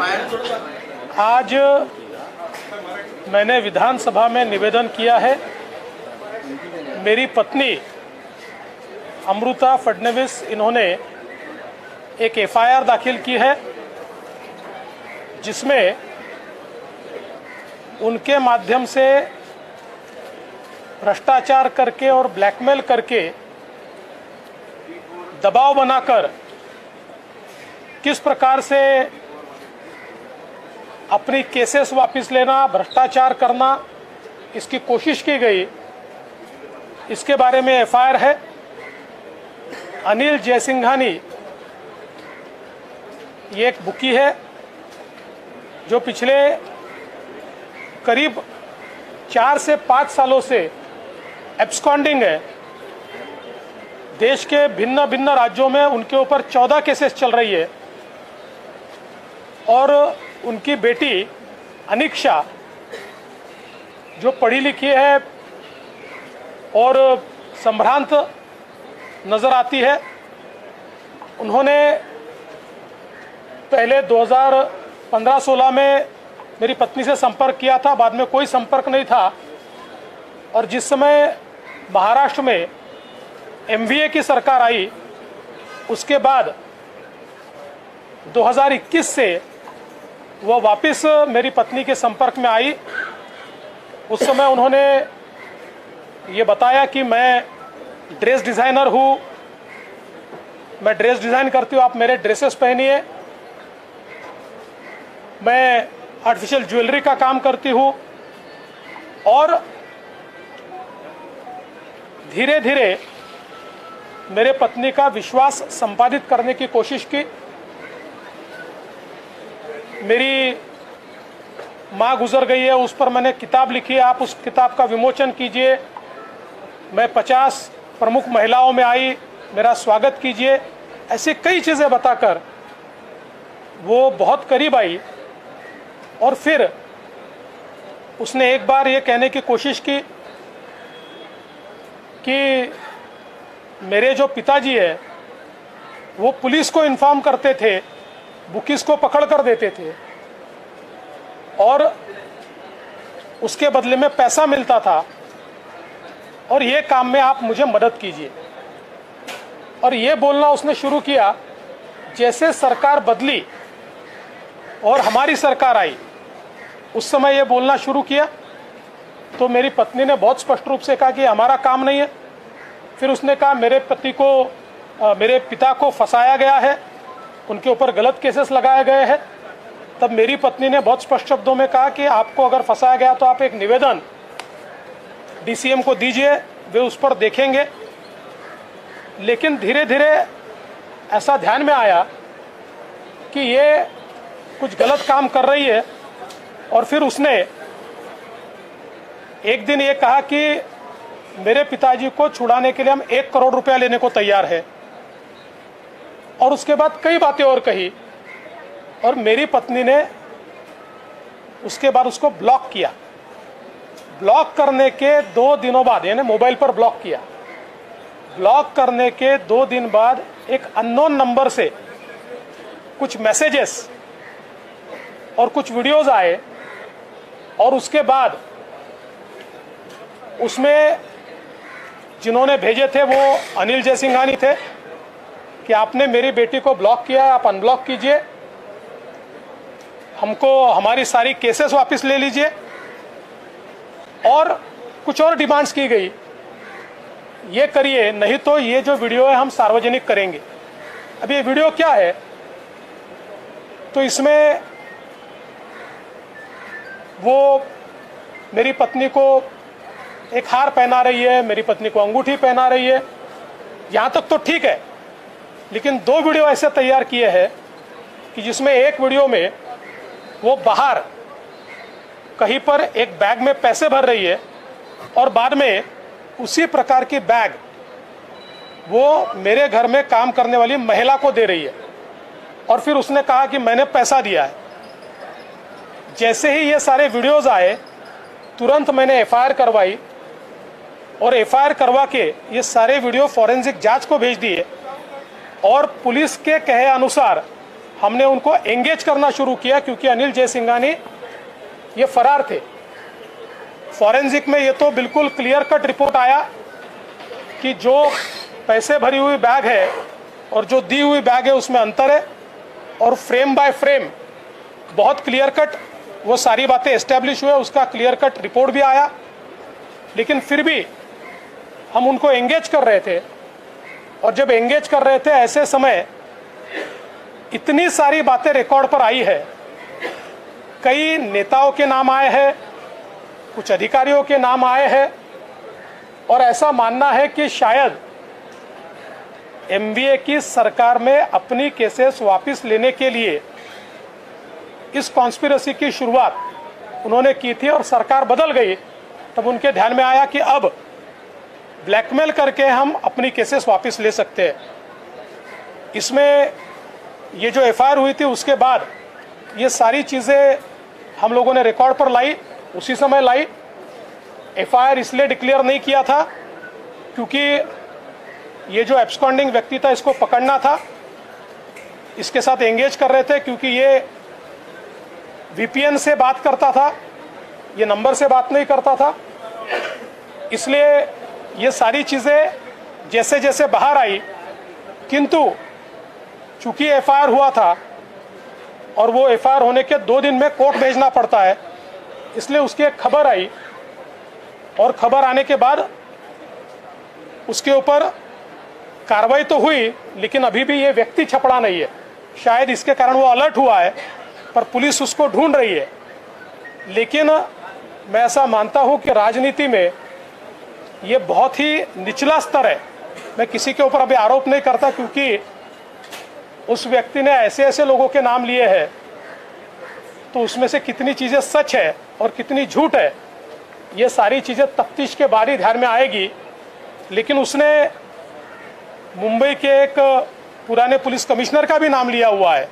आज मैंने विधानसभा में निवेदन किया है। मेरी पत्नी अमृता फडणवीस इन्होंने एक एफआईआर दाखिल की है, जिसमें उनके माध्यम से भ्रष्टाचार करके और ब्लैकमेल करके दबाव बनाकर किस प्रकार से अपनी केसेस वापस लेना, भ्रष्टाचार करना, इसकी कोशिश की गई, इसके बारे में एफआईआर है। अनिल जयसिंघानी ये एक बुकी है जो पिछले करीब 4 से 5 सालों से एब्सकॉन्डिंग है। देश के भिन्न भिन्न राज्यों में उनके ऊपर 14 केसेस चल रही है और उनकी बेटी अनिक्षा जो पढ़ी लिखी है और संभ्रांत नज़र आती है, उन्होंने पहले 2015-16 में मेरी पत्नी से संपर्क किया था, बाद में कोई संपर्क नहीं था। और जिस समय महाराष्ट्र में एमवीए की सरकार आई, उसके बाद 2021 से वह वापस मेरी पत्नी के संपर्क में आई। उस समय उन्होंने ये बताया कि मैं ड्रेस डिज़ाइनर हूँ, मैं ड्रेस डिज़ाइन करती हूँ, आप मेरे ड्रेसेस पहनिए। मैं आर्टिफिशियल ज्वेलरी का काम करती हूँ। और धीरे धीरे मेरे पत्नी का विश्वास संपादित करने की कोशिश की। मेरी माँ गुजर गई है, उस पर मैंने किताब लिखी है, आप उस किताब का विमोचन कीजिए। मैं 50 प्रमुख महिलाओं में आई, मेरा स्वागत कीजिए। ऐसी कई चीज़ें बताकर वो बहुत करीब आई और फिर उसने एक बार ये कहने की कोशिश की कि मेरे जो पिताजी है वो पुलिस को इन्फॉर्म करते थे, बुकीज को पकड़ कर देते थे और उसके बदले में पैसा मिलता था और ये काम में आप मुझे मदद कीजिए। और ये बोलना उसने शुरू किया। जैसे सरकार बदली और हमारी सरकार आई, उस समय ये बोलना शुरू किया तो मेरी पत्नी ने बहुत स्पष्ट रूप से कहा कि हमारा काम नहीं है। फिर उसने कहा मेरे पिता को फंसाया गया है, उनके ऊपर गलत केसेस लगाए गए हैं। तब मेरी पत्नी ने बहुत स्पष्ट शब्दों में कहा कि आपको अगर फंसाया गया तो आप एक निवेदन डीसीएम को दीजिए, वे उस पर देखेंगे। लेकिन धीरे धीरे ऐसा ध्यान में आया कि ये कुछ गलत काम कर रही है और फिर उसने एक दिन ये कहा कि मेरे पिताजी को छुड़ाने के लिए हम 1 करोड़ रुपया लेने को तैयार है। और उसके बाद कई बातें और कही और मेरी पत्नी ने उसके बाद उसको ब्लॉक किया। ब्लॉक करने के 2 दिनों बाद, यानी मोबाइल पर ब्लॉक किया, ब्लॉक करने के 2 दिन बाद एक अननोन नंबर से कुछ मैसेजेस और कुछ वीडियोस आए और उसके बाद उसमें जिन्होंने भेजे थे वो अनिल जयसिंघानी थे कि आपने मेरी बेटी को ब्लॉक किया, आप अनब्लॉक कीजिए, हमको हमारी सारी केसेस वापस ले लीजिए। और कुछ और डिमांड्स की गई, ये करिए नहीं तो ये जो वीडियो है हम सार्वजनिक करेंगे। अब ये वीडियो क्या है, तो इसमें वो मेरी पत्नी को एक हार पहना रही है, मेरी पत्नी को अंगूठी पहना रही है, यहाँ तक तो ठीक है। लेकिन 2 वीडियो ऐसे तैयार किए हैं कि जिसमें एक वीडियो में वो बाहर कहीं पर एक बैग में पैसे भर रही है और बाद में उसी प्रकार की बैग वो मेरे घर में काम करने वाली महिला को दे रही है और फिर उसने कहा कि मैंने पैसा दिया है। जैसे ही ये सारे वीडियोस आए, तुरंत मैंने एफआईआर करवाई और एफआईआर करवा के ये सारे वीडियो फॉरेंसिक जांच को भेज दिए और पुलिस के कहे अनुसार हमने उनको एंगेज करना शुरू किया, क्योंकि अनिल जयसिंघानी ये फरार थे। फॉरेंसिक में ये तो बिल्कुल क्लियर कट रिपोर्ट आया कि जो पैसे भरी हुई बैग है और जो दी हुई बैग है उसमें अंतर है, और फ्रेम बाय फ्रेम बहुत क्लियर कट वो सारी बातें एस्टेब्लिश हुए, उसका क्लियर कट रिपोर्ट भी आया। लेकिन फिर भी हम उनको एंगेज कर रहे थे, और जब एंगेज कर रहे थे ऐसे समय इतनी सारी बातें रिकॉर्ड पर आई है। कई नेताओं के नाम आए हैं, कुछ अधिकारियों के नाम आए हैं, और ऐसा मानना है कि शायद एमवीए की सरकार में अपनी केसेस वापस लेने के लिए इस कॉन्स्पिरेसी की शुरुआत उन्होंने की थी, और सरकार बदल गई तब उनके ध्यान में आया कि अब ब्लैकमेल करके हम अपनी केसेस वापस ले सकते हैं। इसमें ये जो एफआईआर हुई थी उसके बाद ये सारी चीज़ें हम लोगों ने रिकॉर्ड पर लाई, उसी समय लाई। एफआईआर इसलिए डिक्लेयर नहीं किया था क्योंकि ये जो एब्सकॉन्डिंग व्यक्ति था इसको पकड़ना था, इसके साथ एंगेज कर रहे थे, क्योंकि ये वीपीएन से बात करता था, ये नंबर से बात नहीं करता था। इसलिए ये सारी चीज़ें जैसे जैसे बाहर आई, किंतु चूंकि एफआईआर हुआ था और वो एफआईआर होने के 2 दिन में कोर्ट भेजना पड़ता है, इसलिए उसकी एक खबर आई, और खबर आने के बाद उसके ऊपर कार्रवाई तो हुई, लेकिन अभी भी ये व्यक्ति छपड़ा नहीं है। शायद इसके कारण वो अलर्ट हुआ है, पर पुलिस उसको ढूंढ रही है। लेकिन मैं ऐसा मानता हूं कि राजनीति में ये बहुत ही निचला स्तर है। मैं किसी के ऊपर अभी आरोप नहीं करता, क्योंकि उस व्यक्ति ने ऐसे ऐसे लोगों के नाम लिए हैं, तो उसमें से कितनी चीज़ें सच है और कितनी झूठ है, ये सारी चीज़ें तफ्तीश के बाद ही ध्यान में आएगी। लेकिन उसने मुंबई के एक पुराने पुलिस कमिश्नर का भी नाम लिया हुआ है,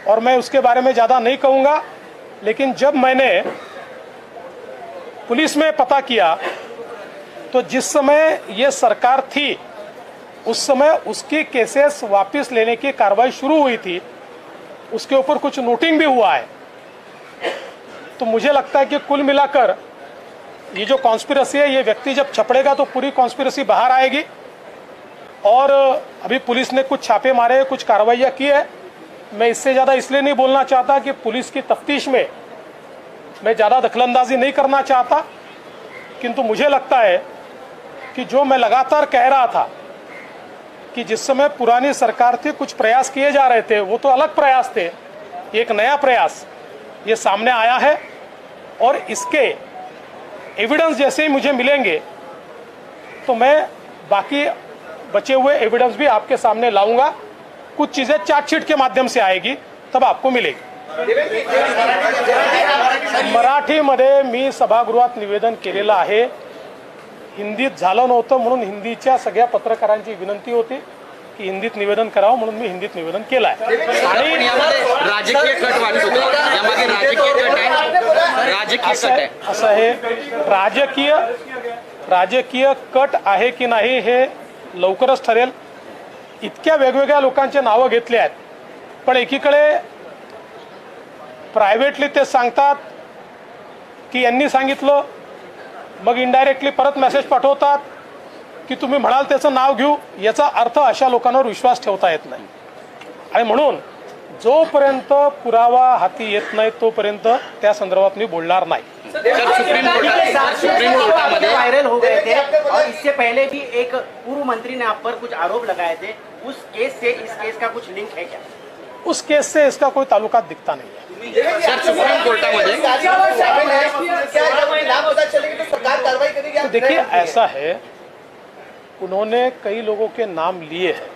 और मैं उसके बारे में ज़्यादा नहीं कहूँगा। लेकिन जब मैंने पुलिस में पता किया तो जिस समय ये सरकार थी उस समय उसकी केसेस वापस लेने की कार्रवाई शुरू हुई थी, उसके ऊपर कुछ नोटिंग भी हुआ है। तो मुझे लगता है कि कुल मिलाकर ये जो कॉन्स्पिरेसी है, ये व्यक्ति जब छपड़ेगा तो पूरी कॉन्स्पिरेसी बाहर आएगी। और अभी पुलिस ने कुछ छापे मारे, कुछ कार्रवाइयाँ की है। मैं इससे ज़्यादा इसलिए नहीं बोलना चाहता कि पुलिस की तफ्तीश में मैं ज़्यादा दखलंदाजी नहीं करना चाहता, किंतु मुझे लगता है कि जो मैं लगातार कह रहा था कि जिस समय पुरानी सरकार थी कुछ प्रयास किए जा रहे थे, वो तो अलग प्रयास थे, एक नया प्रयास ये सामने आया है, और इसके एविडेंस जैसे ही मुझे मिलेंगे तो मैं बाकी बचे हुए एविडेंस भी आपके सामने लाऊंगा। कुछ चीज़ें चार्जशीट के माध्यम से आएगी, तब आपको मिलेगी। मराठीमध्ये मी सभागृहात निवेदन केलेलं आहे। हिंदीत झालं नव्हतं म्हणून हिंदीच्या सगळ्या पत्रकारांची विनंती होती की हिंदीत निवेदन करावं, म्हणून मी हिंदीत निवेदन केलं आहे। आणि राजकीय कट वाटतो का? यामागे राजकीय कट आहे, राजकीय कट आहे असं आहे। राजकीय कट आहे की नाही हे लवकरच ठरेल। इतक्या वेगवेगळ्या लोकांचे नावं घेतले आहेत, पण एकीकडे प्रायव्हेटली ते सांगतात की यांनी सांगितलं, मग इनडायरेक्टली परत मेसेज पाठवतात की तुम्ही म्हणाल त्याचं नाव घेऊ। याचा अर्थ अशा लोकांवर विश्वास ठेवता येत नाही, आणि म्हणून जोपर्यंत पुरावा हाती येत नाही तोपर्यंत त्या संदर्भात मी बोलणार नाही। सुप्रीम कोर्ट में वायरल हो गए थे, और इससे पहले भी एक पूर्व मंत्री ने आप पर कुछ आरोप लगाए थे। उस केस से इस केस का कुछ लिंक है क्या? उस केस से इसका कोई ताल्लुकात दिखता नहीं है। सर, सुप्रीम कोर्टामध्ये तो देखिए, ऐसा है, उन्होंने कई लोगों के नाम लिए हैं,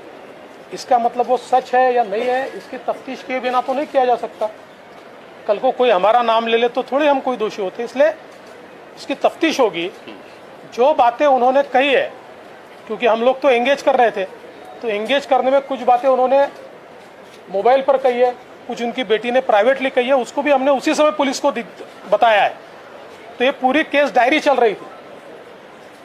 इसका मतलब वो सच है या नहीं है इसकी तफ्तीश किए बिना तो नहीं किया जा सकता। कल को कोई हमारा नाम ले ले तो थोड़ी हम कोई दोषी होते, इसलिए इसकी तफ्तीश होगी। जो बातें उन्होंने कही है, क्योंकि हम लोग तो एंगेज कर रहे थे, तो एंगेज करने में कुछ बातें उन्होंने मोबाइल पर कही है, कुछ उनकी बेटी ने प्राइवेटली कही है, उसको भी हमने उसी समय पुलिस को बताया है। तो ये पूरी केस डायरी चल रही थी,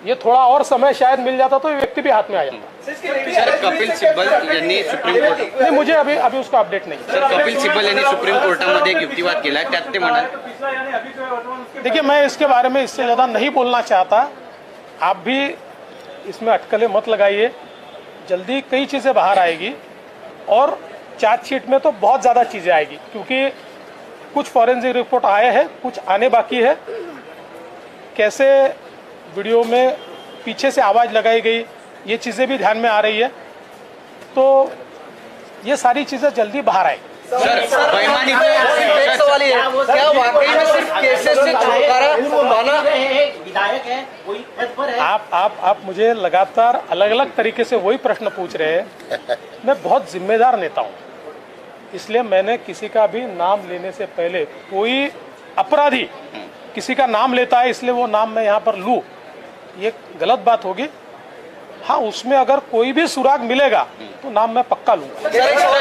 ये थोड़ा और समय शायद मिल जाता तो ये व्यक्ति भी हाथ में आ जाता। सर कपिल सिब्बल यांनी सुप्रीम कोर्ट नहीं, मुझे अभी अभी उसका अपडेट नहीं। सर कपिल सिब्बल यांनी सुप्रीम कोर्टामध्ये एक युक्तिवाद केला त्यात ते म्हणाले देखिए, मैं इसके बारे में इससे ज़्यादा नहीं बोलना चाहता। आप भी इसमें अटकलें मत लगाइए। जल्दी कई चीज़ें बाहर आएगी और चार्जशीट में तो बहुत ज़्यादा चीज़ें आएगी, क्योंकि कुछ फॉरेंसिक रिपोर्ट आए हैं, कुछ आने बाकी है। कैसे वीडियो में पीछे से आवाज़ लगाई गई, ये चीज़ें भी ध्यान में आ रही है। तो ये सारी चीज़ें जल्दी बाहर आएगी। सर बेईमानी एक सवाल ये है, क्या वाकई में सिर्फ केसेस से छुटकारा पाना? विधायक है, कोई पद पर है। आप मुझे लगातार अलग अलग तरीके से वही प्रश्न पूछ रहे हैं। मैं बहुत जिम्मेदार नेता हूँ, इसलिए मैंने किसी का भी नाम लेने से पहले, कोई अपराधी किसी का नाम लेता है इसलिए वो नाम मैं यहाँ पर लूँ, ये गलत बात होगी। हाँ, उसमें अगर कोई भी सुराग मिलेगा तो नाम मैं पक्का लूँगा।